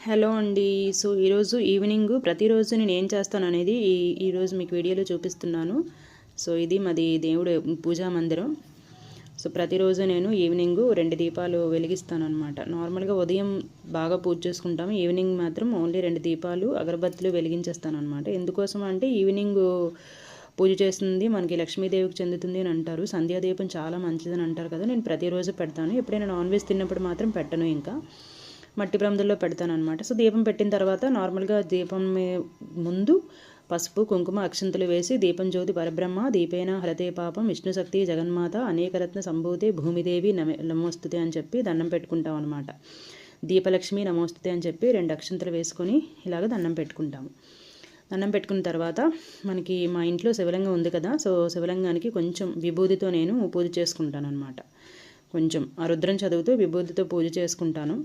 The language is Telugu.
హలో అండి. సో ఈరోజు ఈవినింగ్ ప్రతిరోజు నేను ఏం చేస్తాను అనేది ఈరోజు మీకు వీడియోలో చూపిస్తున్నాను. సో ఇది మాది దేవుడు పూజా మందిరం. సో ప్రతిరోజు నేను ఈవినింగ్ 2 దీపాలు వెలిగిస్తాను అనమాట. నార్మల్గా ఉదయం బాగా పూజ చేసుకుంటాము, ఈవినింగ్ మాత్రం ఓన్లీ 2 దీపాలు అగరబత్తులు వెలిగించేస్తాను అనమాట. ఎందుకోసం అంటే ఈవినింగ్ పూజ చేస్తుంది మనకి లక్ష్మీదేవికి చెందుతుంది అని అంటారు. సంధ్యాదీపం చాలా మంచిదని అంటారు కదా. నేను ప్రతిరోజు పెడతాను. ఎప్పుడైనా నాన్ వెజ్ తిన్నప్పుడు మాత్రం పెట్టను. ఇంకా మట్టి ప్రమిదల్లో పెడతాను అనమాట. సో దీపం పెట్టిన తర్వాత నార్మల్గా దీపం ముందు పసుపు కుంకుమ అక్షంతలు వేసి దీపం జ్యోతి పరబ్రహ్మ దీపేన హరతే పాపం విష్ణుశక్తి జగన్మాత అనేకరత్న సంభూతి భూమిదేవి నమోస్తుతే అని చెప్పి దండం పెట్టుకుంటాం అనమాట. దీపలక్ష్మి నమోస్తుతే అని చెప్పి 2 అక్షంతలు వేసుకొని ఇలాగ దండం పెట్టుకుంటాము. దండం పెట్టుకున్న తర్వాత మనకి మా ఇంట్లో శివలింగం ఉంది కదా. సో శివలింగానికి కొంచెం విభూతితో నేను పూజ చేసుకుంటాను అనమాట. కొంచెం ఆ రుద్రం చదువుతూ విభూతితో పూజ చేసుకుంటాను.